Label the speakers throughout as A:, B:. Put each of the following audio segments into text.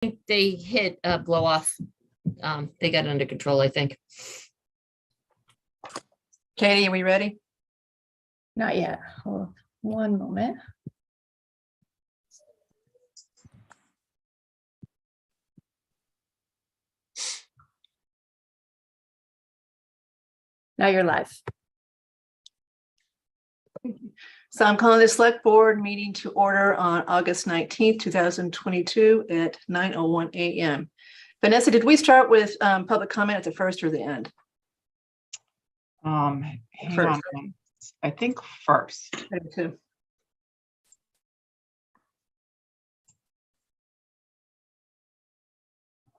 A: they hit a blow off. They got it under control, I think.
B: Katie, are we ready?
C: Not yet. Hold on one moment. Now you're live.
B: So I'm calling the select board meeting to order on August 19th, 2022 at 9:01 a.m. Vanessa, did we start with public comment at the first or the end?
D: Hang
B: First.
D: on. I think first.
B: Okay.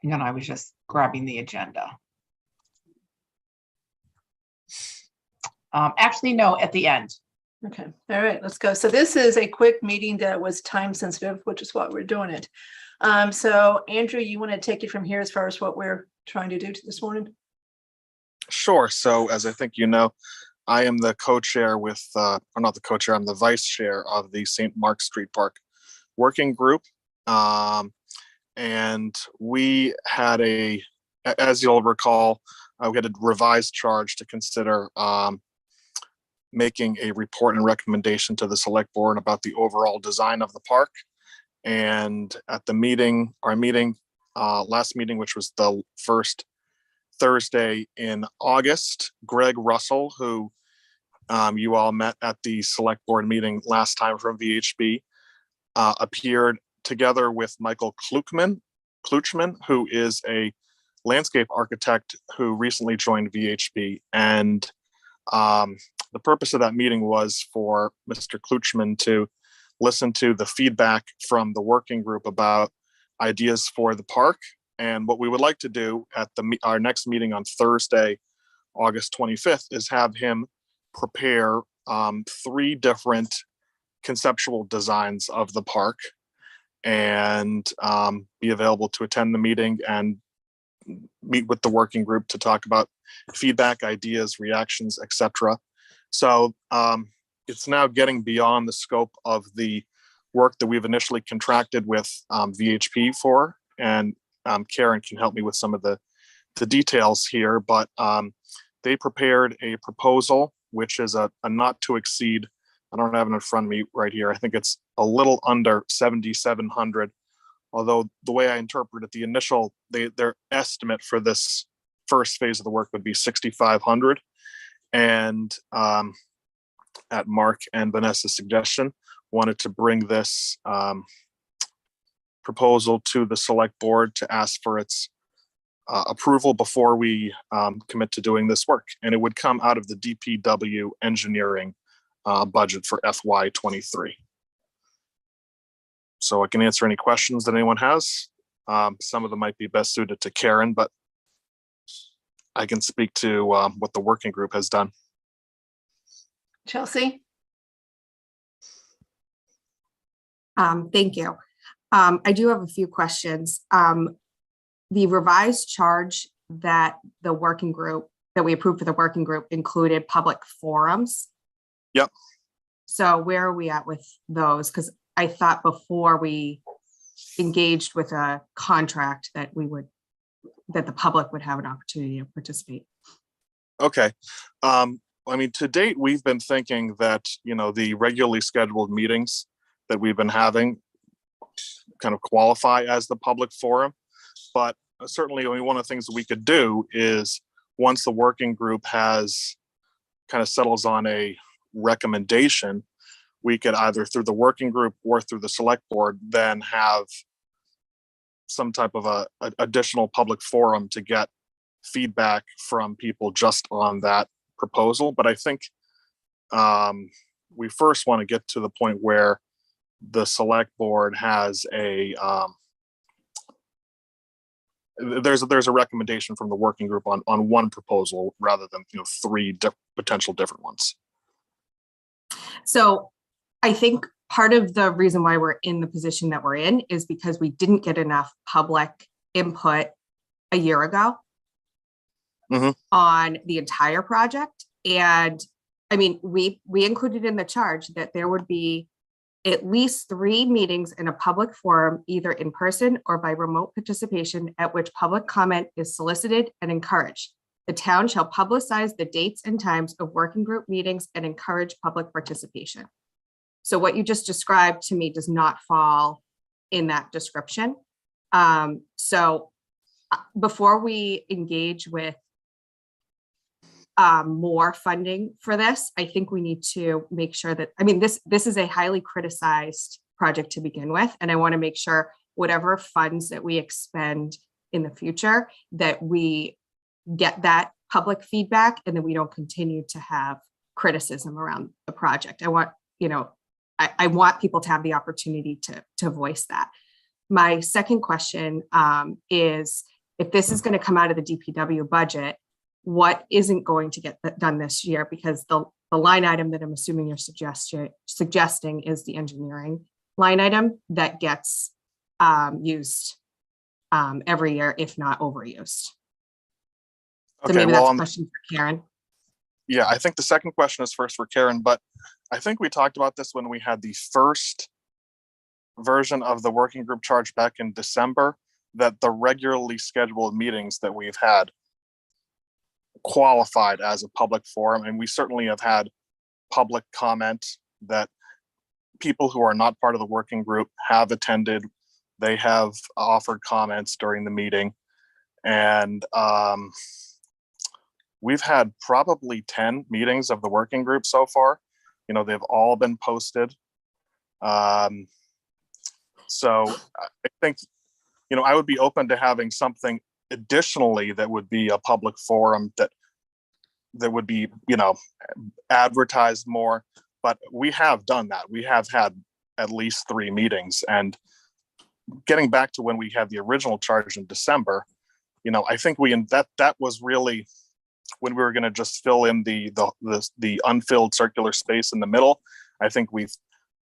D: Hang on, I was just grabbing the agenda. Actually, no, at the end.
B: Okay, all right, let's go. So this is a quick meeting that was time sensitive, which is why we're doing it. So Andrew, you want to take it from here as far as what we're trying to do this morning?
E: Sure. So as I think you know, I am the co-chair with, or not the co-chair, I'm the vice chair of the St. Mark Street Park Working Group. And we had as you'll recall, we had a revised charge to consider making a report and recommendation to the select board about the overall design of the park. And at the meeting, last meeting, which was the first Thursday in August, Greg Russell, who you all met at the select board meeting last time from VHB, appeared together with Michael Kluchman, who is a landscape architect who recently joined VHB. And the purpose of that meeting was for Mr. Kluchman to listen to the feedback from the working group about ideas for the park. And what we would like to do at our next meeting on Thursday, August 25th, is have him prepare 3 different conceptual designs of the park and be available to attend the meeting and meet with the working group to talk about feedback, ideas, reactions, etc. So it's now getting beyond the scope of the work that we've initially contracted with VHP for, and Karen can help me with some of the details here, but they prepared a proposal, which is a not to exceed, I don't have it in front of me right here, I think it's a little under 7,700, although the way I interpret it, the initial, their estimate for this first phase of the work would be 6,500. And at Mark and Vanessa's suggestion, wanted to bring this proposal to the select board to ask for its approval before we commit to doing this work. And it would come out of the DPW engineering budget for FY23. So I can answer any questions that anyone has. Some of them might be best suited to Karen, but I can speak to what the working group has done.
B: Chelsea?
F: Thank you. I do have a few questions. The revised charge that we approved for the working group included public forums.
E: Yep.
F: So where are we at with those? Because I thought before we engaged with a contract that the public would have an opportunity to participate.
E: Okay. I mean, to date, we've been thinking that, the regularly scheduled meetings that we've been having kind of qualify as the public forum. But certainly, one of the things that we could do is once the working group has kind of settles on a recommendation, we could either through the working group or through the select board then have some type of a additional public forum to get feedback from people just on that proposal. But I think we first want to get to the point where the select board has there's a recommendation from the working group on one proposal rather than 3 potential different ones.
F: So I think part of the reason why we're in the position that we're in is because we didn't get enough public input a year ago on the entire project. And I mean, we included in the charge that there would be at least 3 meetings in a public forum, either in person or by remote participation, at which public comment is solicited and encouraged. The town shall publicize the dates and times of working group meetings and encourage public participation. So what you just described to me does not fall in that description. Before we engage with more funding for this, I think we need to make sure that, I mean, this is a highly criticized project to begin with, and I want to make sure whatever funds that we expend in the future, that we get that public feedback and that we don't continue to have criticism around the project. I want, I want people to have the opportunity to voice that. My second question is, if this is going to come out of the DPW budget, what isn't going to get done this year? Because the line item that I'm assuming you're suggesting is the engineering line item that gets used every year, if not overused. So
E: Okay,
F: maybe
E: well,
F: that's a question for Karen.
E: yeah, I think the second question is first for Karen, but I think we talked about this when we had the first version of the working group charge back in December, that the regularly scheduled meetings that we've had qualified as a public forum, and we certainly have had public comment that people who are not part of the working group have attended. They have offered comments during the meeting, and we've had probably 10 meetings of the working group so far. They've all been posted. So I think, I would be open to having something additionally that would be a public forum that would be, advertised more. But we have done that. We have had at least 3 meetings. And getting back to when we had the original charge in December, I think that was really when we were going to just fill in the unfilled circular space in the middle. I think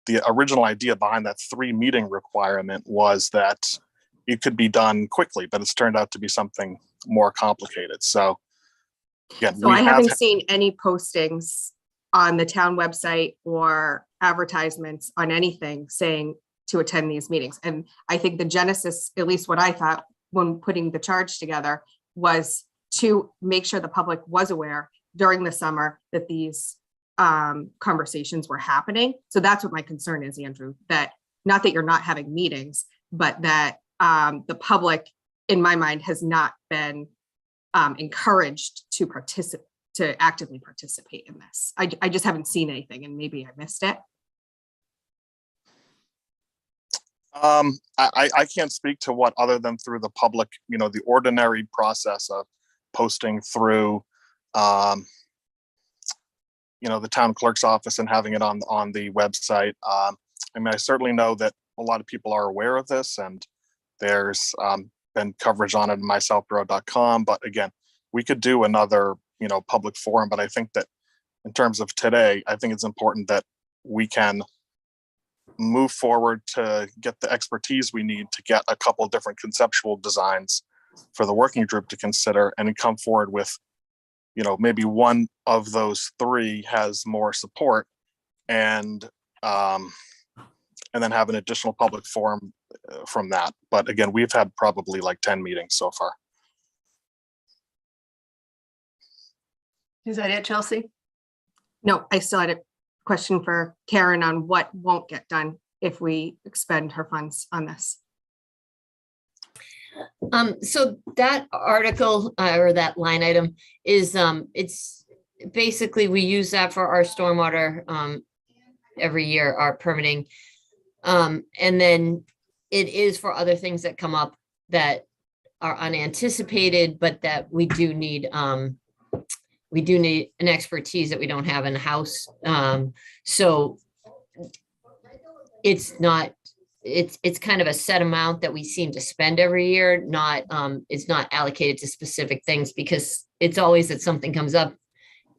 E: the original idea behind that 3 meeting requirement was that it could be done quickly, but it's turned out to be something more complicated. So again,
F: So I haven't seen any postings on the town website or advertisements on anything saying to attend these meetings. And I think the genesis, at least what I thought when putting the charge together, was to make sure the public was aware during the summer that these conversations were happening. So that's what my concern is, Andrew, that not that you're not having meetings, but that the public, in my mind, has not been encouraged to actively participate in this. I just haven't seen anything, and maybe I missed it.
E: I can't speak to what other than through the public, the ordinary process of posting through, the town clerk's office and having it on the website. I certainly know that a lot of people are aware of this, and there's been coverage on it in mysouthborough.com. But again, we could do another, public forum. But I think that in terms of today, I think it's important that we can move forward to get the expertise we need to get a couple of different conceptual designs for the working group to consider, and come forward with, maybe one of those 3 has more support, and then have an additional public forum from that. But again, we've had probably like 10 meetings so far.
B: Is that it, Chelsea?
F: No, I still had a question for Karen on what won't get done if we expend her funds on this.
A: So that article or that line item is, it's basically, we use that for our stormwater every year, our permitting. And then it is for other things that come up that are unanticipated, but that we do need an expertise that we don't have in the house. So it's not, it's kind of a set amount that we seem to spend every year, not, it's not allocated to specific things, because it's always that something comes up,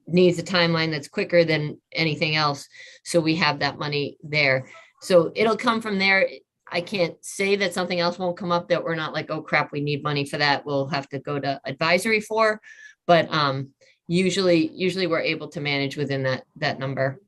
A: needs a timeline that's quicker than anything else. So we have that money there. So it'll come from there. I can't say that something else won't come up that we're not like, oh crap, we need money for that. We'll have to go to advisory for, but usually we're able to manage within that number.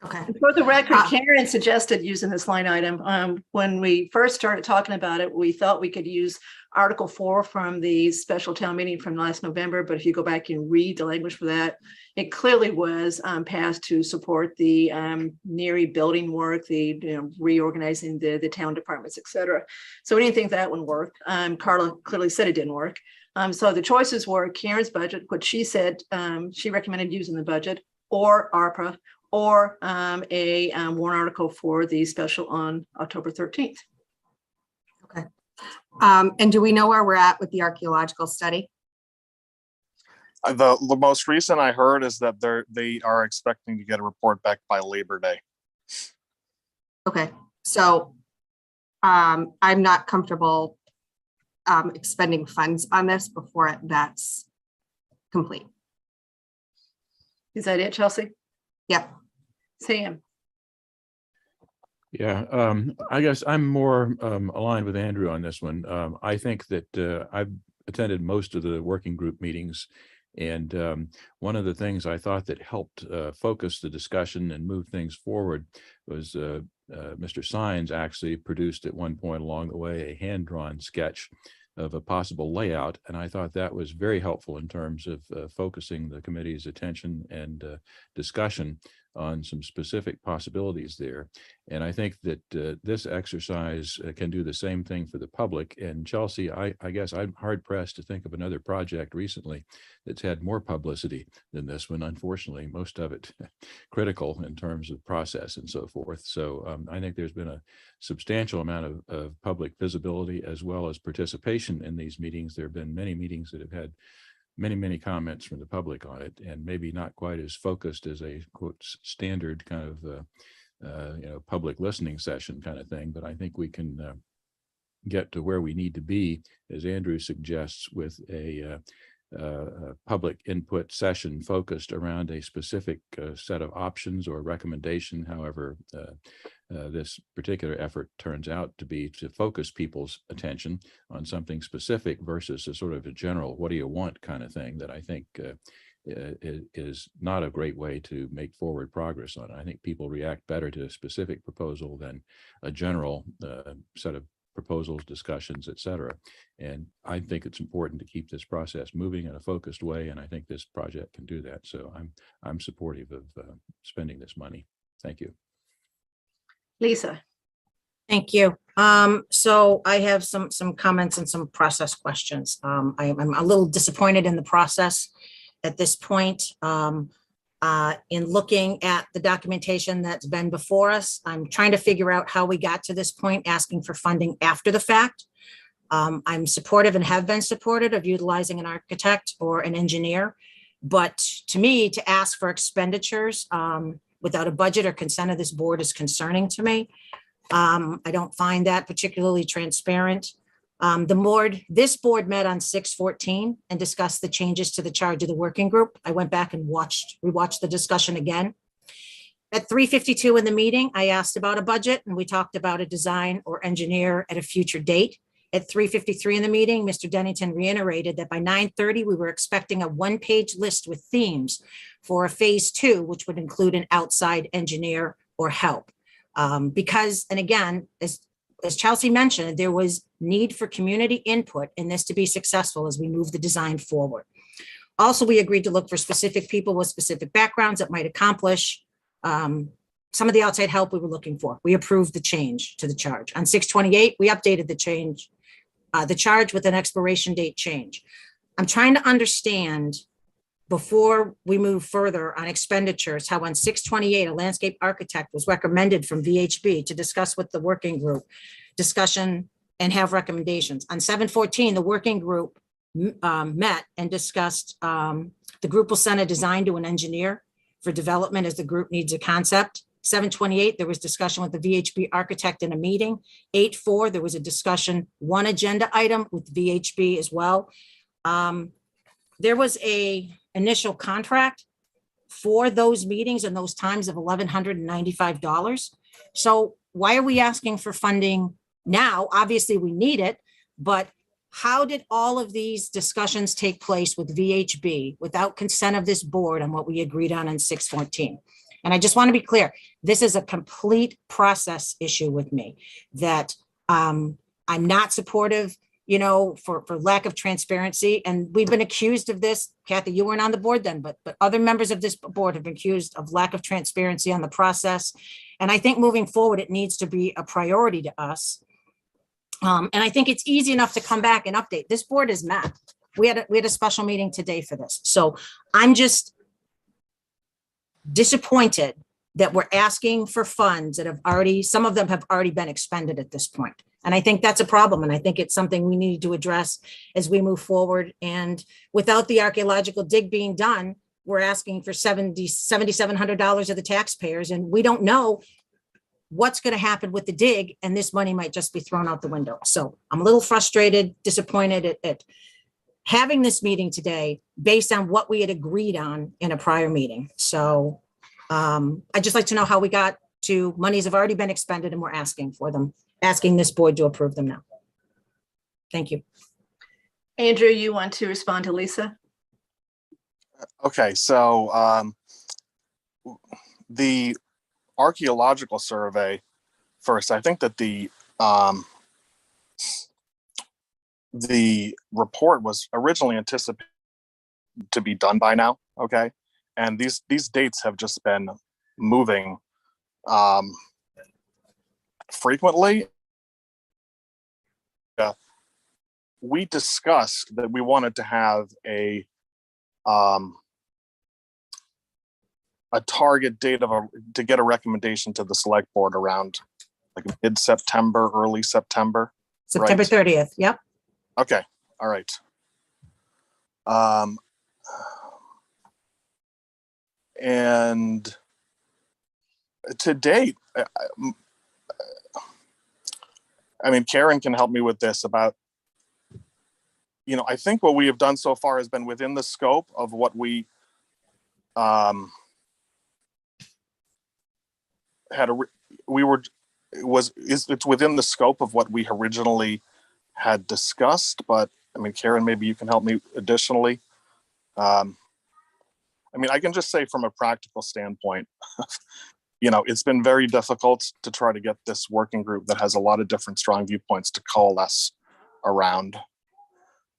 F: Okay,
B: For the record,
F: Ah.
B: Karen suggested using this line item. When we first started talking about it, we thought we could use Article 4 from the special town meeting from last November. But if you go back and read the language for that, it clearly was passed to support the NERI building work, the reorganizing the town departments, et cetera. So we didn't think that would work. Carla clearly said it didn't work. So the choices were Karen's budget, which she said she recommended using the budget, or ARPA, or a warrant article for the special on October 13th.
F: okay. And do we know where we're at with the archaeological study?
E: The most recent I heard is that they are expecting to get a report back by Labor Day.
F: Okay, so I'm not comfortable expending funds on this before that's complete.
B: Is that it, Chelsea?
F: Yep.
B: Sam?
G: Yeah, I guess I'm more aligned with Andrew on this one. I think that I've attended most of the working group meetings. And one of the things I thought that helped focus the discussion and move things forward was Mr. Sines actually produced at one point along the way a hand-drawn sketch of a possible layout. And I thought that was very helpful in terms of focusing the committee's attention and discussion on some specific possibilities there. And I think that this exercise can do the same thing for the public. And Chelsea, I guess I'm hard pressed to think of another project recently that's had more publicity than this one. Unfortunately, most of it critical in terms of process and so forth. So I think there's been a substantial amount of public visibility as well as participation in these meetings. There have been many meetings that have had many comments from the public on it, and maybe not quite as focused as a quote standard kind of public listening session kind of thing. But I think we can get to where we need to be, as Andrew suggests, with a public input session focused around a specific set of options or recommendation, however this particular effort turns out to be, to focus people's attention on something specific versus a sort of a general what do you want kind of thing that I think is not a great way to make forward progress on it. I think people react better to a specific proposal than a general set of proposals, discussions, et cetera. And I think it's important to keep this process moving in a focused way. And I think this project can do that. So I'm supportive of spending this money. Thank you.
B: Lisa?
H: Thank you. So I have some comments and some process questions. I'm a little disappointed in the process at this point. In looking at the documentation that's been before us, I'm trying to figure out how we got to this point, asking for funding after the fact. I'm supportive and have been supportive of utilizing an architect or an engineer. But to me, to ask for expenditures without a budget or consent of this board is concerning to me. I don't find that particularly transparent. This board met on 6/14 and discussed the changes to the charge of the working group. I went back and rewatched the discussion again. At 3:52 in the meeting, I asked about a budget and we talked about a design or engineer at a future date. At 3:53 in the meeting, Mr. Dennington reiterated that by 9:30, we were expecting a one-page list with themes for a phase 2, which would include an outside engineer or help. Because, and again, as Chelsea mentioned, there was need for community input in this to be successful as we move the design forward. Also, we agreed to look for specific people with specific backgrounds that might accomplish some of the outside help we were looking for. We approved the change to the charge. On 6/28, we updated the charge with an expiration date change. I'm trying to understand, before we move further on expenditures, how on 6/28, a landscape architect was recommended from VHB to discuss with the working group discussion and have recommendations. On 7/14, the working group met and discussed, the group will send a design to an engineer for development as the group needs a concept. 7/28, there was discussion with the VHB architect in a meeting. 8/4, there was a discussion, one agenda item with VHB as well. There was a initial contract for those meetings and those times of $1,195. So why are we asking for funding now? Obviously we need it, but how did all of these discussions take place with VHB without consent of this board on what we agreed on 6/14? And I just want to be clear, this is a complete process issue with me, that I'm not supportive, for lack of transparency. And we've been accused of this. Kathy, you weren't on the board then, but other members of this board have been accused of lack of transparency on the process. And I think moving forward, it needs to be a priority to us. And I think it's easy enough to come back and update. This board is met. We had a special meeting today for this. So I'm just disappointed that we're asking for funds that some of them have already been expended at this point. And I think that's a problem. And I think it's something we need to address as we move forward. And without the archaeological dig being done, we're asking for $7,700 of the taxpayers. And we don't know what's going to happen with the dig. And this money might just be thrown out the window. So I'm a little frustrated, disappointed at having this meeting today based on what we had agreed on in a prior meeting. So I'd just like to know how we got to monies have already been expended and we're asking for them, asking this board to approve them now. Thank you.
B: Andrew, you want to respond to Lisa?
E: Okay, so the Archaeological Survey first, I think that the report was originally anticipated to be done by now, okay? And these dates have just been moving frequently. We discussed that we wanted to have a target date to get a recommendation to the select board around like mid-September, early September.
H: September 30th. Yep.
E: Okay. All right. And to date, I mean, Karen can help me with this about, I think what we have done so far has been within the scope of what we it's within the scope of what we originally had discussed, but I mean, Karen, maybe you can help me additionally. I mean, I can just say from a practical standpoint, it's been very difficult to try to get this working group that has a lot of different strong viewpoints to coalesce around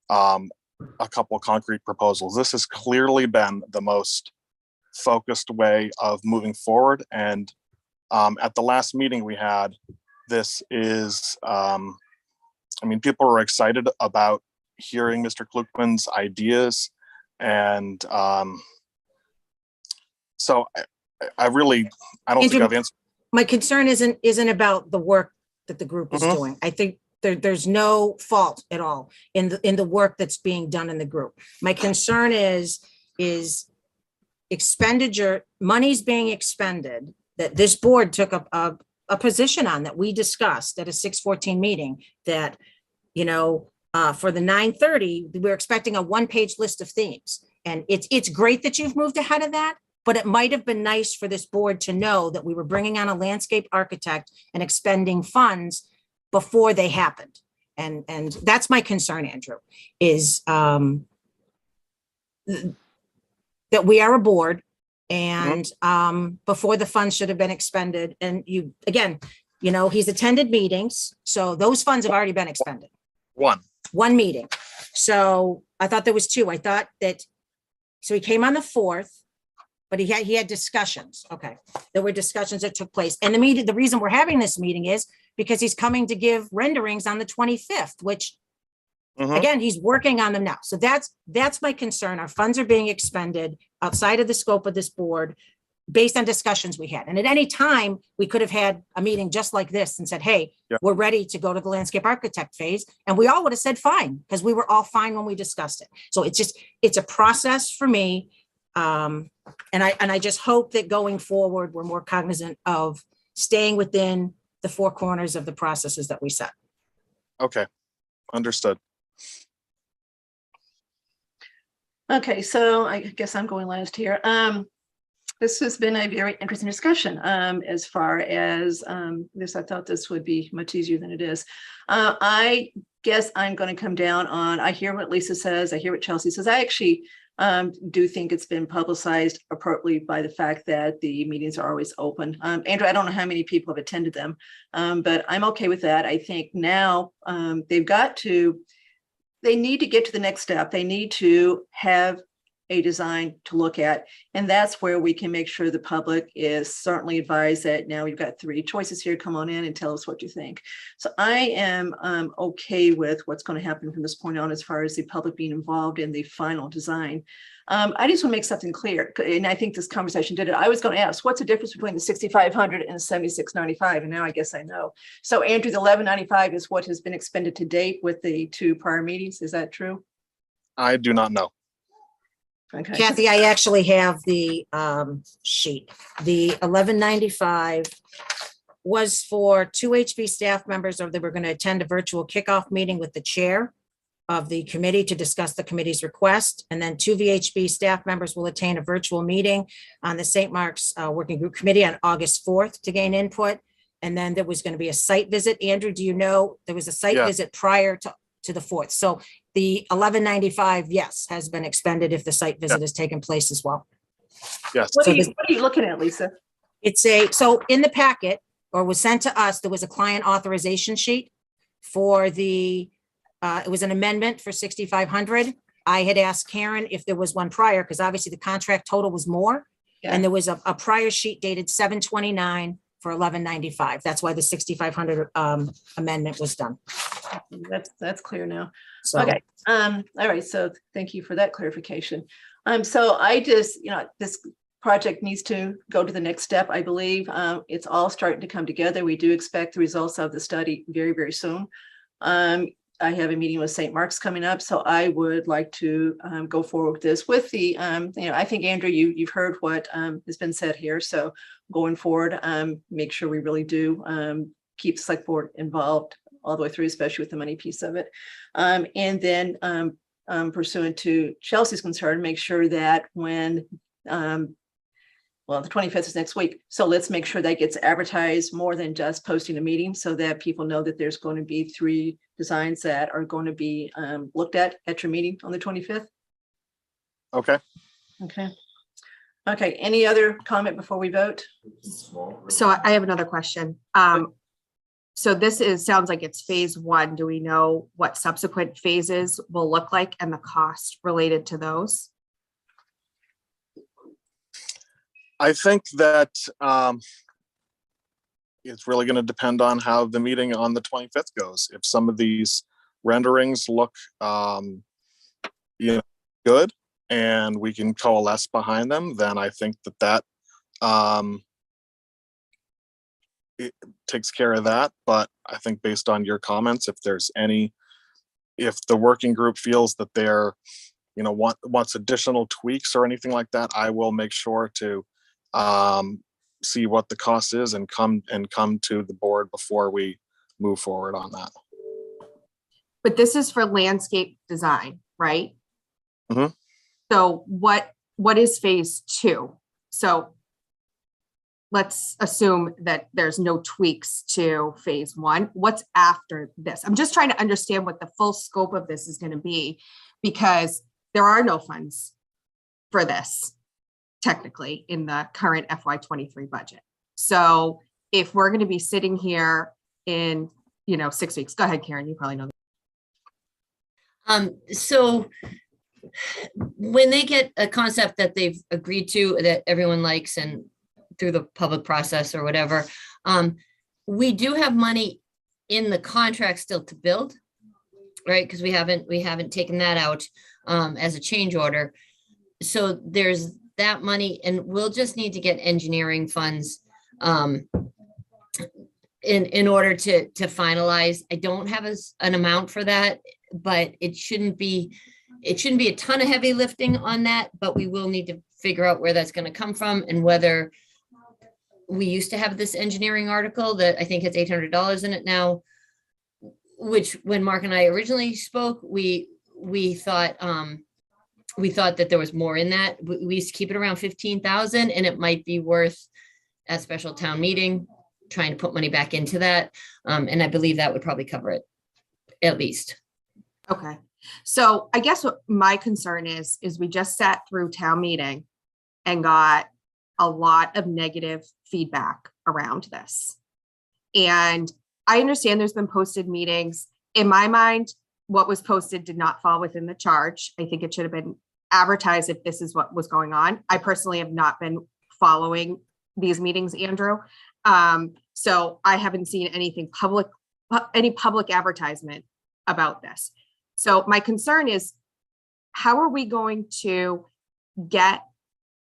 E: a couple concrete proposals. This has clearly been the most focused way of moving forward. And at the last meeting we had, this is, people were excited about hearing Mr. Klukman's ideas. And so I don't think I've answered.
H: My concern isn't about the work that the group is doing. I think there's no fault at all in the work that's being done in the group. My concern is expenditure, money's being expended that this board took a position on, that we discussed at a 614 meeting, that, for the 930, we're expecting a one-page list of themes. And it's great that you've moved ahead of that, but it might have been nice for this board to know that we were bringing on a landscape architect and expending funds before they happened. And that's my concern, Andrew, is that we are a board and before the funds should have been expended. And he's attended meetings. So those funds have already been expended. One meeting. So I thought there was two. I thought that, so he came on the 4th, but he had discussions. Okay. There were discussions that took place. And the reason we're having this meeting is because he's coming to give renderings on the 25th, which again, he's working on them now. So that's my concern. Our funds are being expended outside of the scope of this board based on discussions we had. And at any time we could have had a meeting just like this and said, hey, we're ready to go to the landscape architect phase. And we all would have said fine, because we were all fine when we discussed it. So it's a process for me. And I just hope that going forward, we're more cognizant of staying within the four corners of the processes that we set.
E: Okay, understood.
B: Okay, so I guess I'm going last here. This has been a very interesting discussion as far as this. I thought this would be much easier than it is. I guess I'm going to come down on, I hear what Lisa says, I hear what Chelsea says. I actually do think it's been publicized appropriately by the fact that the meetings are always open. Andrew, I don't know how many people have attended them, but I'm okay with that. I think now they need to get to the next step. They need to have a design to look at. And that's where we can make sure the public is certainly advised that now we've got 3 choices here. Come on in and tell us what you think. So I am okay with what's going to happen from this point on as far as the public being involved in the final design. I just want to make something clear, and I think this conversation did it. I was going to ask, what's the difference between the 6,500 and 7,695? And now I guess I know. So Andrew, the 1195 is what has been expended to date with the 2 prior meetings. Is that true?
E: I do not know.
B: Okay.
H: Kathy, I actually have the sheet. The 1195 was for 2 HB staff members, or they were going to attend a virtual kickoff meeting with the chair of the committee to discuss the committee's request. And then 2 VHB staff members will attain a virtual meeting on the St. Mark's Working Group Committee on August 4th to gain input. And then there was going to be a site visit. Andrew, do you know, there was a site visit prior to the 4th. So the 1195, yes, has been expended if the site visit has taken place as well.
E: Yes.
B: What are you looking at, Lisa?
H: So in the packet, or was sent to us, there was a client authorization sheet for the, it was an amendment for 6,500. I had asked Karen if there was one prior, because obviously the contract total was more.
B: Yeah.
H: And there was a prior sheet dated 7/29 for 1195. That's why the 6,500 amendment was done.
B: That's clear now.
H: So,
B: Okay. All right. So thank you for that clarification. So I just, this project needs to go to the next step, I believe. It's all starting to come together. We do expect the results of the study very, very soon. I have a meeting with St. Mark's coming up, so I would like to go forward with this with the, I think, Andrew, you've heard what has been said here. So going forward, make sure we really do keep the select board involved all the way through, especially with the money piece of it. And then pursuant to Chelsea's concern, make sure that when, well, the 25th is next week. So let's make sure that gets advertised more than just posting a meeting so that people know that there's going to be 3 designs that are going to be looked at your meeting on the 25th.
E: Okay.
B: Okay. Okay. Any other comment before we vote?
F: So I have another question. So this sounds like it's phase 1. Do we know what subsequent phases will look like and the cost related to those?
E: I think that it's really going to depend on how the meeting on the 25th goes. If some of these renderings look good and we can coalesce behind them, then I think that it takes care of that. But I think based on your comments, if the working group feels that they're wants additional tweaks or anything like that, I will make sure to see what the cost is and come to the board before we move forward on that.
F: But this is for landscape design, right?
E: Mm-hmm.
F: So what is phase 2? So let's assume that there's no tweaks to phase 1. What's after this? I'm just trying to understand what the full scope of this is going to be, because there are no funds for this technically in the current FY23 budget. So if we're going to be sitting here in 6 weeks, go ahead, Karen, you probably know.
A: So when they get a concept that they've agreed to, that everyone likes, and through the public process or whatever, we do have money in the contract still to build, right? Because we haven't taken that out as a change order. So there's that money, and we'll just need to get engineering funds in order to finalize. I don't have an amount for that, but it shouldn't be a ton of heavy lifting on that, but we will need to figure out where that's going to come from, and whether we used to have this engineering article that I think has $800 in it now, which when Mark and I originally spoke, we thought that there was more in that. We used to keep it around 15,000, and it might be worth at special town meeting trying to put money back into that. And I believe that would probably cover it at least.
F: Okay. So I guess what my concern is we just sat through town meeting and got a lot of negative feedback around this. And I understand there's been posted meetings. In my mind, what was posted did not fall within the charge. I think it should have been advertised if this is what was going on. I personally have not been following these meetings, Andrew. So I haven't seen anything public, any public advertisement about this. So my concern is, how are we going to get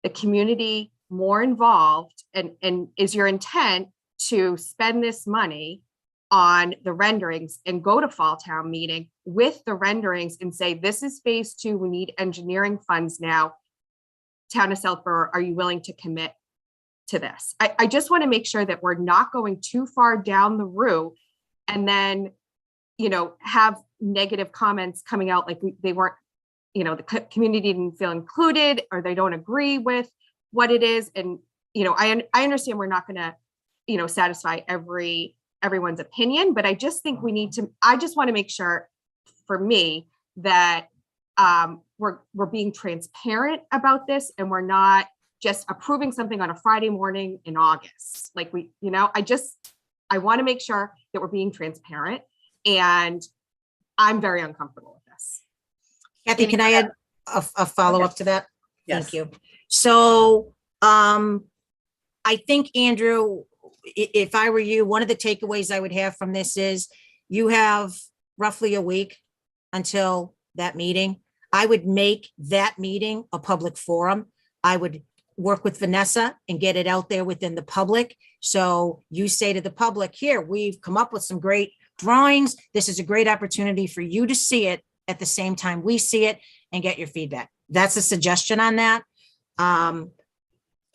F: the community more involved? And is your intent to spend this money on the renderings and go to fall town meeting with the renderings and say, this is phase 2, we need engineering funds now. Town of Southborough, are you willing to commit to this? I just want to make sure that we're not going too far down the route and then, you know, have negative comments coming out like they weren't, you know, the community didn't feel included or they don't agree with what it is. And, you know, I understand we're not going to, you know, satisfy everyone's opinion, but I just think we need to, I just want to make sure for me that we're being transparent about this and we're not just approving something on a Friday morning in August. Like we, you know, I want to make sure that we're being transparent, and I'm very uncomfortable with this.
H: Kathy, can I add a follow-up to that?
B: Yes.
H: Thank you. So I think, Andrew, if I were you, one of the takeaways I would have from this is you have roughly a week until that meeting. I would make that meeting a public forum. I would work with Vanessa and get it out there within the public. So you say to the public, here, we've come up with some great drawings. This is a great opportunity for you to see it at the same time we see it and get your feedback. That's a suggestion on that.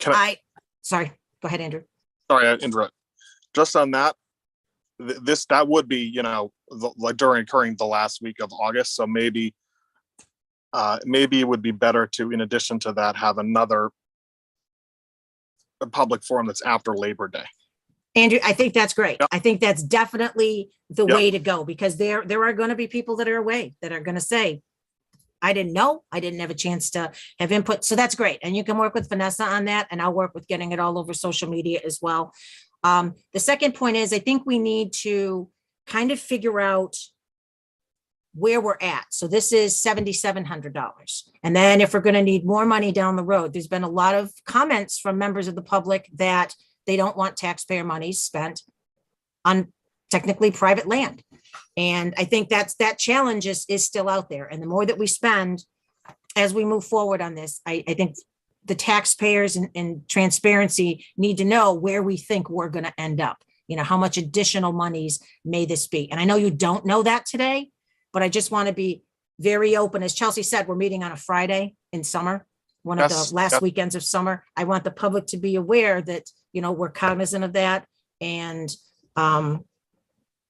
H: Sorry, go ahead, Andrew.
E: Sorry, I interrupt. Just on that, that would be, you know, like occurring the last week of August. So maybe it would be better to, in addition to that, have another public forum that's after Labor Day.
H: Andrew, I think that's great.
E: Yep.
H: I think that's definitely the
E: Yep.
H: way to go, because there are going to be people that are away that are going to say, I didn't know, I didn't have a chance to have input. So that's great. And you can work with Vanessa on that, and I'll work with getting it all over social media as well. The second point is, I think we need to kind of figure out where we're at. So this is $7,700. And then if we're going to need more money down the road, there's been a lot of comments from members of the public that they don't want taxpayer money spent on technically private land. And I think that challenge is still out there. And the more that we spend as we move forward on this, I think the taxpayers and transparency need to know where we think we're going to end up. You know, how much additional monies may this be? And I know you don't know that today, but I just want to be very open. As Chelsea said, we're meeting on a Friday in summer, one of the last weekends of summer. I want the public to be aware that, you know, we're cognizant of that. And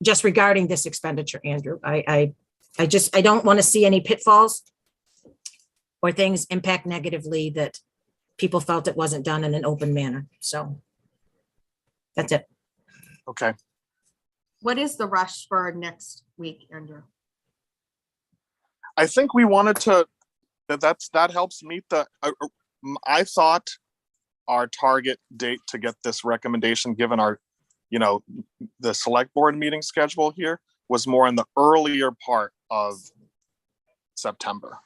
H: just regarding this expenditure, Andrew, I don't want to see any pitfalls or things impact negatively that people felt it wasn't done in an open manner. So that's it.
E: Okay.
F: What is the rush for next week, Andrew?
E: I think we wanted to, that helps meet I thought our target date to get this recommendation, given our, you know, the select board meeting schedule here, was more in the earlier part of September.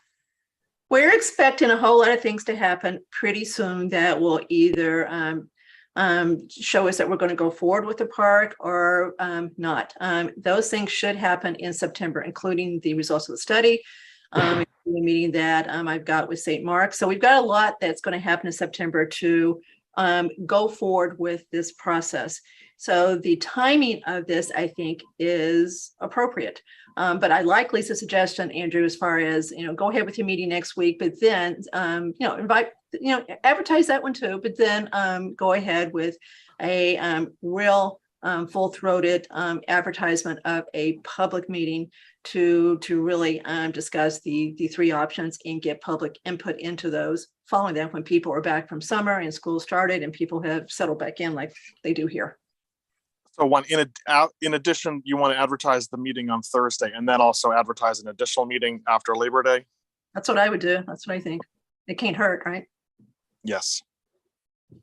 B: We're expecting a whole lot of things to happen pretty soon that will either show us that we're going to go forward with the park or not. Those things should happen in September, including the results of the study, the meeting that I've got with St. Mark's. So we've got a lot that's going to happen in September to go forward with this process. So the timing of this, I think, is appropriate. But I like Lisa's suggestion, Andrew, as far as, you know, go ahead with your meeting next week, but then, you know, invite, you know, advertise that one too, but then go ahead with a real full-throated advertisement of a public meeting to really discuss the three options and get public input into those following that when people are back from summer and school started and people have settled back in like they do here.
E: So in addition, you want to advertise the meeting on Thursday and then also advertise an additional meeting after Labor Day?
B: That's what I would do. That's what I think. It can't hurt, right?
E: Yes.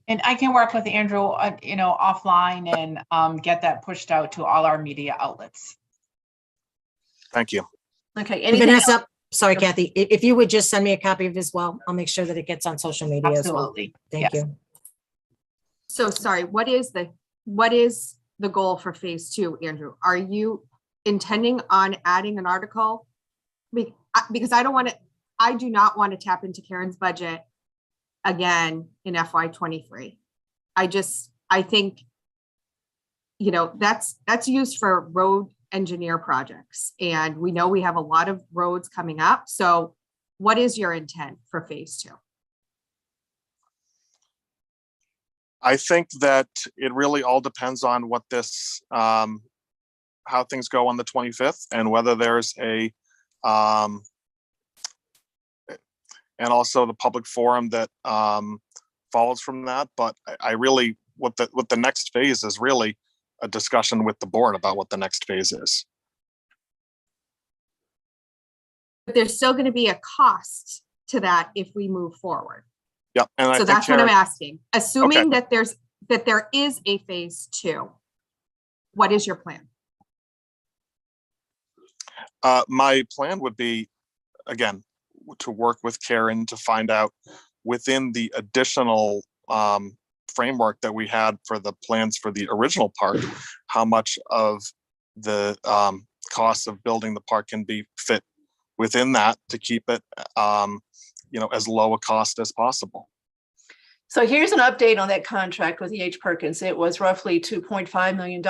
D: And I can work with Andrew, offline and get that pushed out to all our media outlets.
E: Thank you.
B: Okay, anything
H: Vanessa, sorry, Kathy, if you would just send me a copy of it as well, I'll make sure that it gets on social media as well.
D: Absolutely.
H: Thank
D: Yes.
H: you.
F: So sorry, what is the goal for phase two, Andrew? Are you intending on adding an article? Because I do not want to tap into Karen's budget again in FY '23. I think, that's used for road engineer projects. And we know we have a lot of roads coming up. So what is your intent for phase two?
E: I think that it really all depends on what this, how things go on the 25th and whether there's and also the public forum that follows from that. But I really, what the next phase is really a discussion with the board about what the next phase is.
F: But there's still going to be a cost to that if we move forward.
E: Yep. And I
F: So
E: think
F: that's what I'm
E: Karen,
F: asking. Assuming that there is a phase two, what is your plan?
E: my plan would be, again, to work with Karen to find out within the additional framework that we had for the plans for the original park, how much of the cost of building the park can be fit within that to keep it as low a cost as possible.
B: So here's an update on that contract with E.H. Perkins. It was roughly $2.5 million.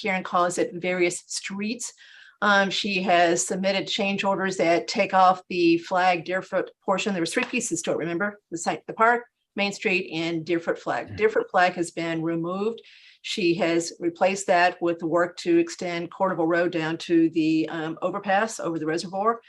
B: Karen calls it various streets. She has submitted change orders that take off the flag Deerfoot portion. There was 3 pieces to it, remember? The site, the park, Main Street, and Deerfoot flag. Deerfoot flag has been removed. She has replaced that with the work to extend Cordoval Road down to the overpass over the reservoir.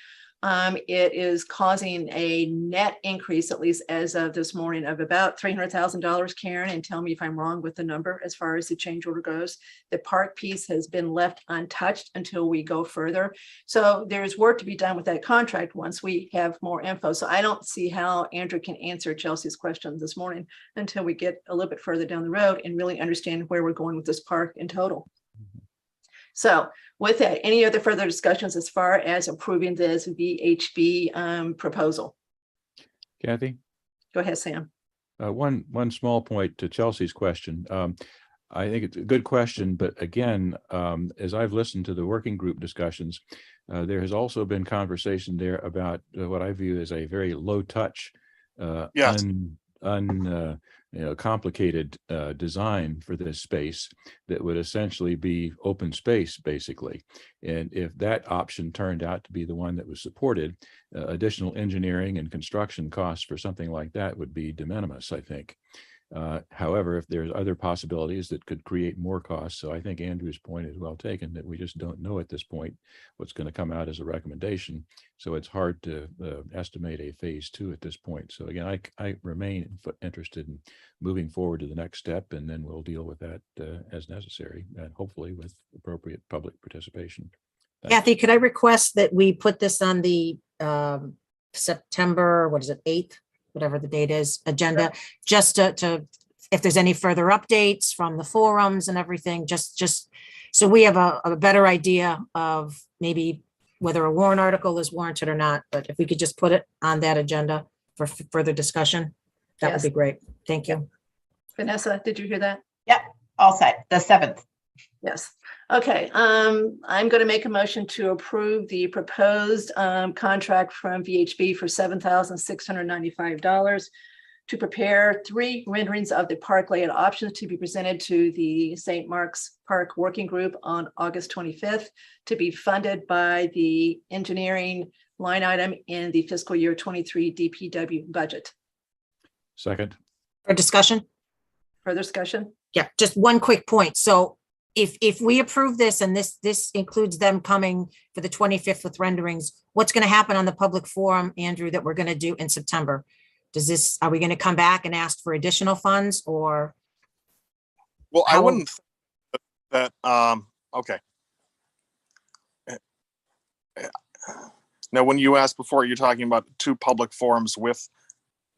B: It is causing a net increase, at least as of this morning, of about $300,000, Karen, and tell me if I'm wrong with the number as far as the change order goes. The park piece has been left untouched until we go further. So there's work to be done with that contract once we have more info. So I don't see how Andrew can answer Chelsea's question this morning until we get a little bit further down the road and really understand where we're going with this park in total. So with that, any other further discussions as far as approving this VHB proposal?
G: Kathy?
B: Go ahead, Sam.
G: One small point to Chelsea's question. I think it's a good question, but again, as I've listened to the working group discussions, there has also been conversation there about what I view as a very low touch,
E: Yes.
G: complicated design for this space that would essentially be open space, basically. And if that option turned out to be the one that was supported, additional engineering and construction costs for something like that would be de minimis, I think. However, if there's other possibilities that could create more costs, so I think Andrew's point is well taken, that we just don't know at this point what's going to come out as a recommendation. So it's hard to estimate a phase 2 at this point. So again, I remain interested in moving forward to the next step, and then we'll deal with that as necessary, and hopefully with appropriate public participation. Thanks.
H: Kathy, could I request that we put this on the September, 8th, whatever the date is, agenda, just to if there's any further updates from the forums and everything, just so we have a better idea of maybe whether a warrant article is warranted or not. But if we could just put it on that agenda for further discussion, that would be great. Thank you.
B: Vanessa, did you hear that?
D: All set, the 7th.
B: Yes. Okay. I'm going to make a motion to approve the proposed contract from VHB for $7,695 to prepare 3 renderings of the park layout options to be presented to the St. Mark's Park Working Group on August 25th to be funded by the engineering line item in the fiscal year 23 DPW budget.
G: Second.
H: For discussion?
B: Further discussion?
H: Yeah, just one quick point. So if we approve this and this includes them coming for the 25th with renderings, what's going to happen on the public forum, Andrew, that we're going to do in September? Are we going to come back and ask for additional funds, or?
E: Well, I
H: How-
E: wouldn't. That, okay. Now, when you asked before, you're talking about 2 public forums with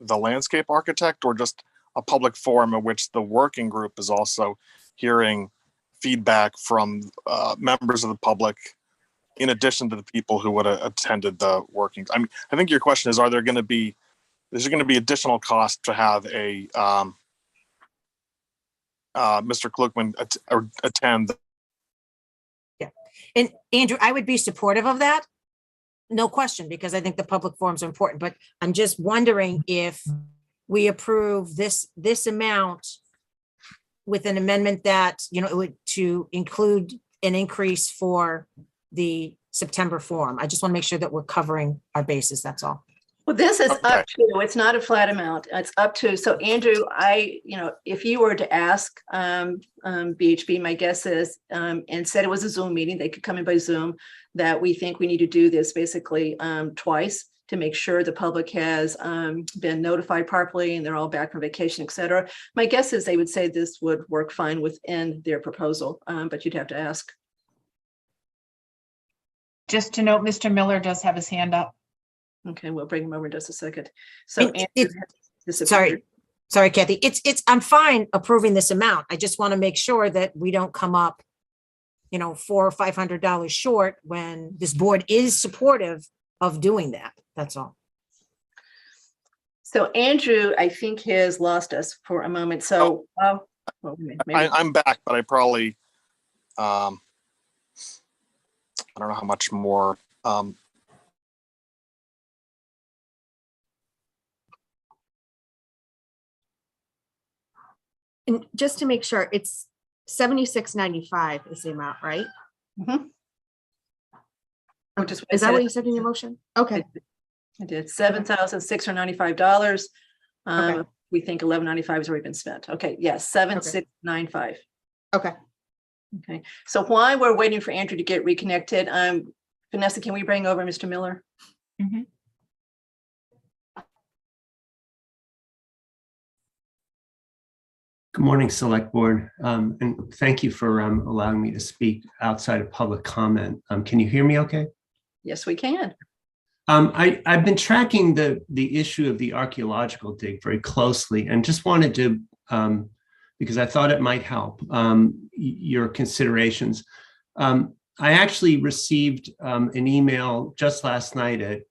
E: the landscape architect, or just a public forum in which the working group is also hearing feedback from members of the public, in addition to the people who would have attended the working? I mean, I think your question is, is there going to be additional cost to have a Mr. Klugman attend?
H: Yeah. And Andrew, I would be supportive of that. No question, because I think the public forums are important, but I'm just wondering if we approve this amount with an amendment that, it would to include an increase for the September forum. I just want to make sure that we're covering our bases. That's all.
B: Well, this is
E: Okay.
B: up to, it's not a flat amount. It's up to, so Andrew, if you were to ask BHB, my guess is, and said it was a Zoom meeting, they could come in by Zoom, that we think we need to do this basically twice to make sure the public has been notified properly and they're all back from vacation, et cetera. My guess is they would say this would work fine within their proposal, but you'd have to ask.
D: Just to note, Mr. Miller does have his hand up.
B: Okay, we'll bring him over in just a second. So
H: It-
B: Andrew has disappeared.
H: Sorry, Kathy. I'm fine approving this amount. I just want to make sure that we don't come up, $400 or $500 short when this board is supportive of doing that. That's all.
B: So Andrew, I think has lost us for a moment. So, maybe.
E: I'm back, but I probably, I don't know how much more.
F: And just to make sure, it's $76.95 is the amount, right?
B: Mhm. Which is what I
F: Is that what
B: said.
F: you said in your motion? Okay,
B: I did $7,695.
F: Okay.
B: We think $11.95 has already been spent. Okay, yes, 7,695.
F: okay.
B: Okay, so while we're waiting for Andrew to get reconnected, Vanessa, can we bring over Mr. Miller?
D: Mhm.
I: Good morning, Select Board, and thank you for allowing me to speak outside of public comment. Can you hear me okay?
B: Yes, we can.
I: I've been tracking the issue of the archaeological dig very closely and just wanted to, because I thought it might help your considerations. I actually received an email just last night at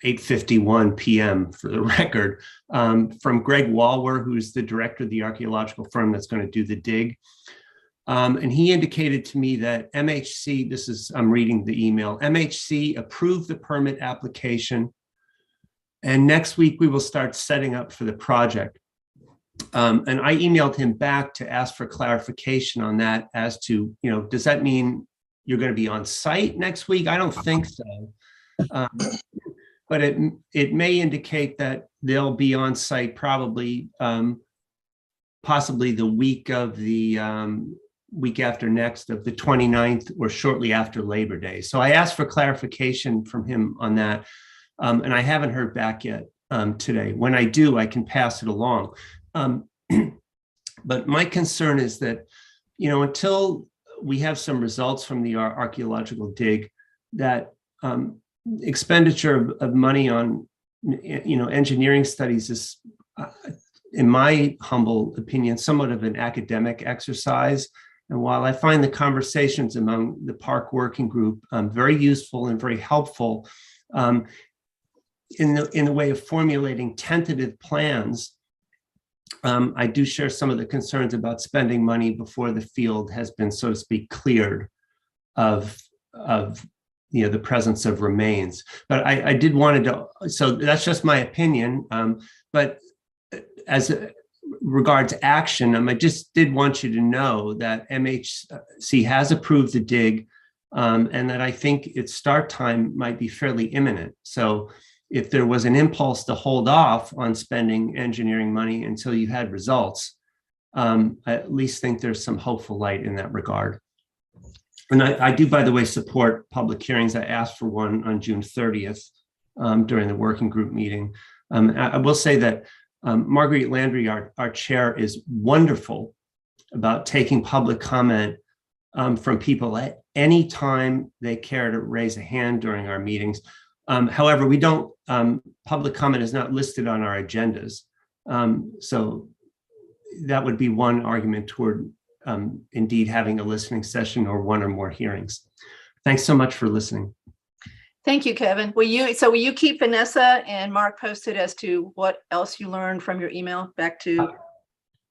I: 8:51 p.m. for the record, from Greg Walwer, who's the director of the archaeological firm that's going to do the dig. And he indicated to me that MHC, I'm reading the email, MHC approved the permit application, and next week we will start setting up for the project. And I emailed him back to ask for clarification on that as to, does that mean you're going to be on site next week? I don't think so. But it may indicate that they'll be on site probably, possibly the week of the week after next of the 29th or shortly after Labor Day. So I asked for clarification from him on that, and I haven't heard back yet today. When I do, I can pass it along. But my concern is that, until we have some results from the archaeological dig, that expenditure of money on engineering studies is, in my humble opinion, somewhat of an academic exercise. And while I find the conversations among the park working group very useful and very helpful in the way of formulating tentative plans, I do share some of the concerns about spending money before the field has been, so to speak, cleared of the presence of remains. But I did wanted to, so that's just my opinion. But as regards action, I just did want you to know that MHC has approved the dig, and that I think its start time might be fairly imminent. So if there was an impulse to hold off on spending engineering money until you had results, I at least think there's some hopeful light in that regard. And I do, by the way, support public hearings. I asked for one on June 30th during the working group meeting. I will say that Marguerite Landry, our chair, is wonderful about taking public comment from people at any time they care to raise a hand during our meetings. However, we don't, public comment is not listed on our agendas. So that would be one argument toward indeed having a listening session or one or more hearings. Thanks so much for listening.
B: Thank you, Kevin. Will you keep Vanessa and Mark posted as to what else you learned from your email back to?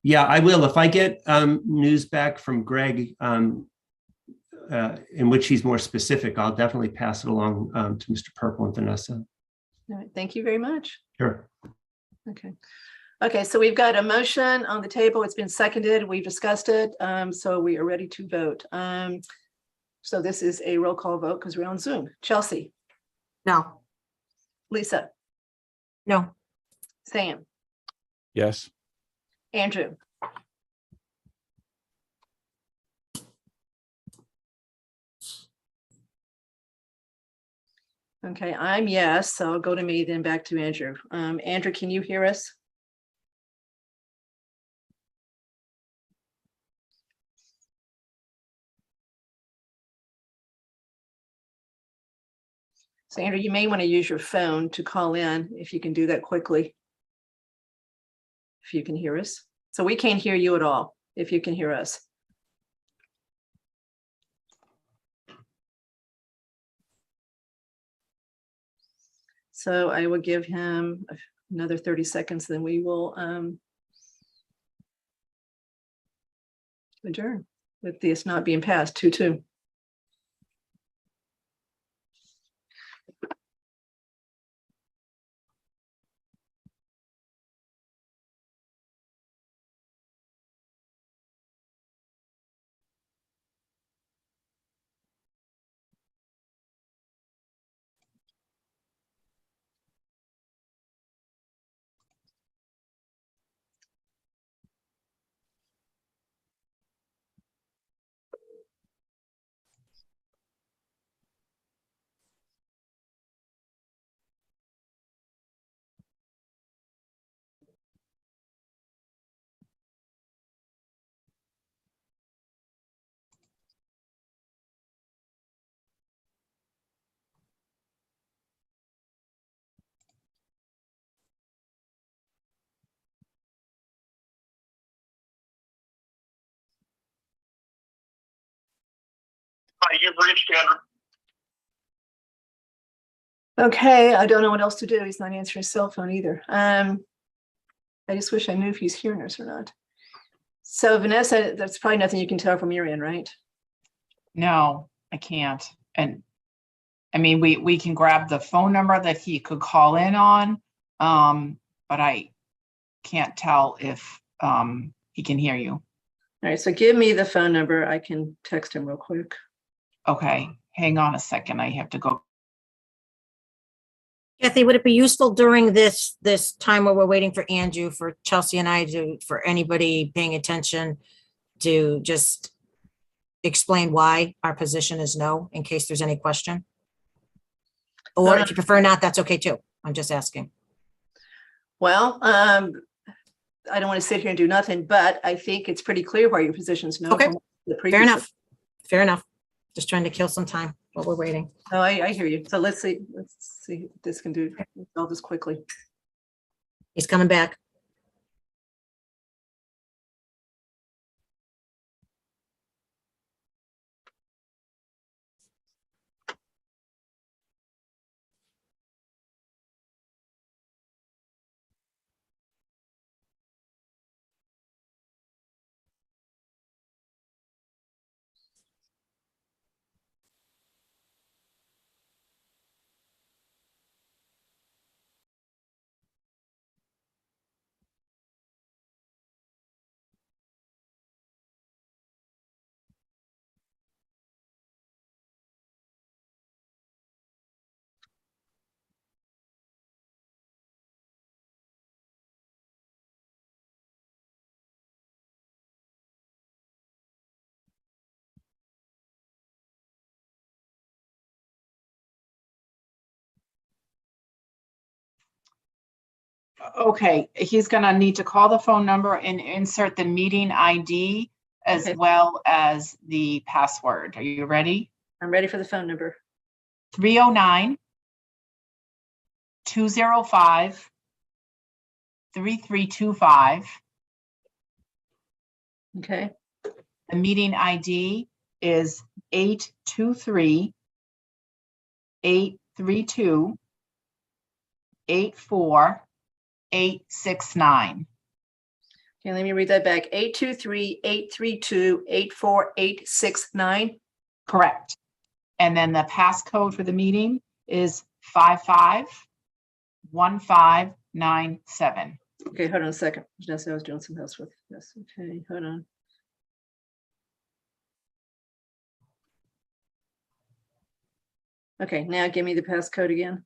I: Yeah, I will. If I get news back from Greg in which he's more specific, I'll definitely pass it along to Mr. Purple and Vanessa.
B: All right, thank you very much.
I: Sure.
B: Okay. Okay, so we've got a motion on the table. It's been seconded. We've discussed it. So we are ready to vote. So this is a roll call vote because we're on Zoom. Chelsea,
F: No.
B: Lisa,
H: No.
B: Sam,
G: Yes.
B: Andrew, okay, I'm yes, so I'll go to me, then back to Andrew. Andrew, can you hear us? So Andrew, you may want to use your phone to call in if you can do that quickly. If you can hear us. So we can't hear you at all, if you can hear us. So I will give him another 30 seconds, then we will adjourn with this not being passed 2-2.
E: You've reached Andrew.
B: Okay, I don't know what else to do. He's not answering his cell phone either. I just wish I knew if he's hearing us or not. So Vanessa, that's probably nothing you can tell from your end, right?
D: No, I can't. And I mean, we can grab the phone number that he could call in on, but I can't tell if he can hear you.
B: All right, so give me the phone number. I can text him real quick.
D: Okay, hang on a second. I have to go.
H: Kathy, would it be useful during this time where we're waiting for Andrew, for Chelsea and I, for anybody paying attention, to just explain why our position is no, in case there's any question? Or if you prefer not, that's okay too. I'm just asking.
B: Well, I don't want to sit here and do nothing, but I think it's pretty clear why your position's no.
H: Okay,
B: from the
H: fair
B: previous-
H: enough. Fair enough. Just trying to kill some time while we're waiting.
B: Oh, I hear you. So let's see what this can do. All this quickly.
H: He's coming back.
D: Okay, he's gonna need to call the phone number and insert the meeting ID as
B: Okay.
D: well as the password. Are you ready?
B: I'm ready for the phone number.
D: 309-205-3325.
B: Okay.
D: The meeting ID is 823-832-84869.
B: Okay, let me read that back. 823-832-84869.
D: Correct. And then the passcode for the meeting is 551597.
B: Okay, hold on a second. Vanessa, I was doing something else with this. Okay, hold on. Okay, now give me the passcode again.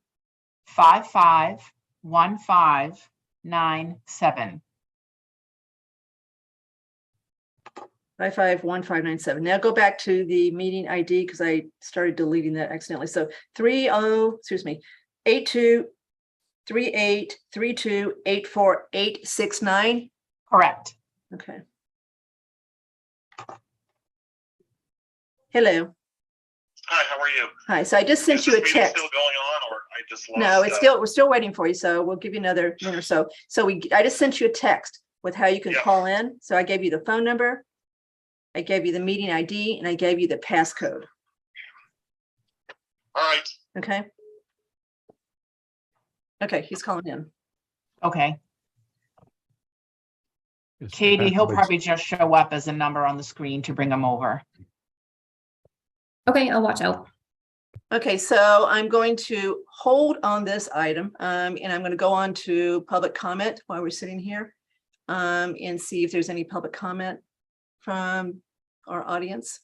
D: 551597.
B: 551597. Now go back to the meeting ID because I started deleting that accidentally. So 823832848869.
D: Correct.
B: Okay. Hello.
J: Hi, how are you?
B: Hi. So I just sent
J: Is
B: you a
J: this meeting
B: text.
J: still going on, or I just lost?
B: No, it's we're still waiting for you. So we'll give you another minute or so. So I just sent you a text with how you can
J: Yeah.
B: call in. So I gave you the phone number, I gave you the meeting ID, and I gave you the passcode.
J: All right.
B: Okay. Okay, he's calling in.
D: Okay.
G: Yes,
D: Katie, he'll
G: passwords.
D: probably just show up as a number on the screen to bring him over.
C: Okay, I'll watch out.
B: Okay, so I'm going to hold on this item, and I'm going to go on to public comment while we're sitting here, and see if there's any public comment from our audience.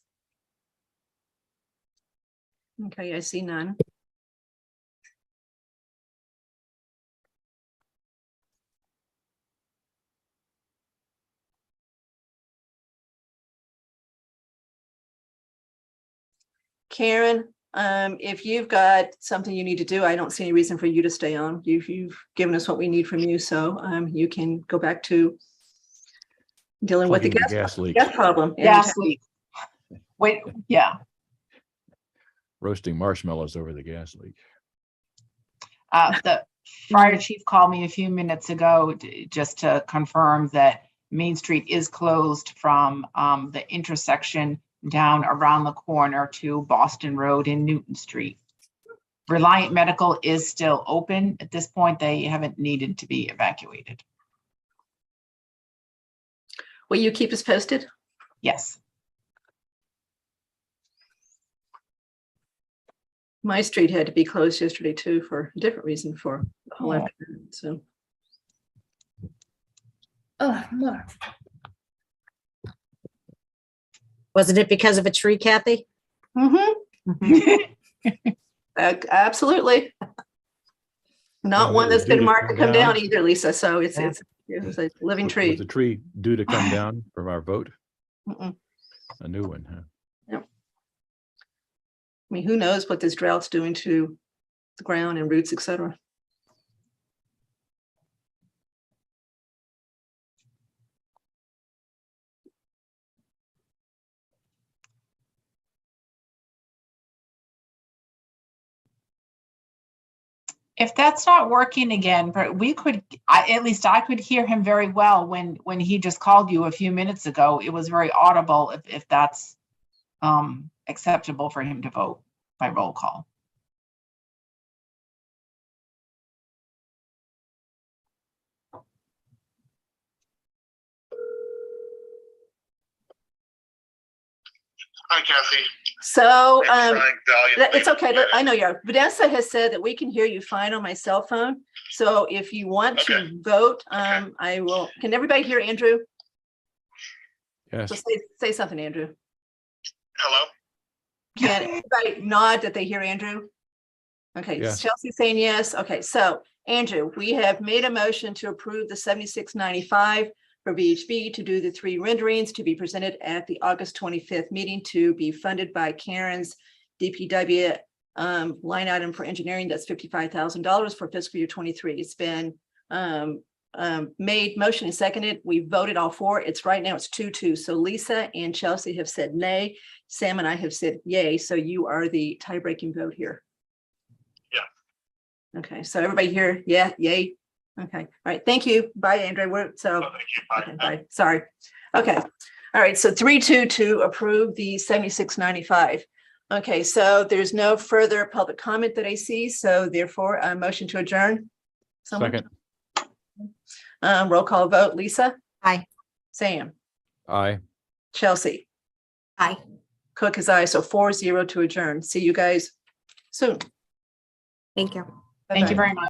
B: Okay, I see none. Karen, if you've got something you need to do, I don't see any reason for you to stay on. You've given us what we need from you, so you can go back to dealing with the
G: Plugging
B: gas
G: leak,
B: gas problem.
D: Gas leak. Wait, yeah.
G: roasting marshmallows over the gas leak.
D: The fire chief called me a few minutes ago just to confirm that Main Street is closed from the intersection down around the corner to Boston Road and Newton Street. Reliant Medical is still open. At this point, they haven't needed to be evacuated.
B: Will you keep us posted?
D: Yes.
B: My street had to be closed yesterday too for a different reason for the whole
D: Oh.
B: afternoon, so.
C: Oh, look.
H: Wasn't it because of a tree, Kathy?
B: Absolutely. Not
G: Well,
B: one
G: it
B: that's
G: was due
B: been
G: to
B: marked to
G: come
B: come down
G: down.
B: either, Lisa, so it's
H: Yeah.
B: it's a living
G: Was
B: tree.
G: the tree due to come down from our vote?
B: Mm-mm.
G: A new one, huh?
B: I mean, who knows what this drought's doing to the ground and roots, et cetera.
D: If that's not working again, but we could, at least I could hear him very well when he just called you a few minutes ago. It was very audible if that's acceptable for him to vote by roll call.
J: Hi, Kathy.
B: So
J: I'm trying valiantly.
B: it's okay. I know you're. Vanessa has said that we can hear you fine on my cell phone. So if you want to
J: Okay.
B: vote,
J: Okay.
B: I will. Can everybody hear Andrew?
G: Yes.
B: So say something, Andrew.
J: Hello?
B: Can everybody nod that they hear Andrew? Okay,
G: Yes.
B: Chelsea's saying yes. Okay, so Andrew, we have made a motion to approve the 7695 for VHB to do the 3 renderings to be presented at the August 25th meeting to be funded by Karen's DPW line item for engineering. That's $55,000 for fiscal year 23. It's been made motion and seconded. We voted all four. It's right now it's 2-2. So Lisa and Chelsea have said nay. Sam and I have said yay. So you are the tie-breaking vote here.
J: Yeah.
B: Okay, so everybody here, yeah, yay. Okay, all right, thank you. Bye, Andre. We're so.
J: Oh, thank you. Bye.
B: Okay, bye. Sorry. Okay. All right. So 3-2 to approve the 7695. Okay, so there's no further public comment that I see. So therefore, a motion to adjourn. Someone?
G: Second,
B: Roll call vote. Lisa?
H: Aye.
B: Sam?
G: aye.
B: Chelsea?
H: Aye.
B: Cook is aye. So 4-0 to adjourn. See you guys soon.
F: Thank you.
D: Thank
B: Bye-bye.
D: you very much.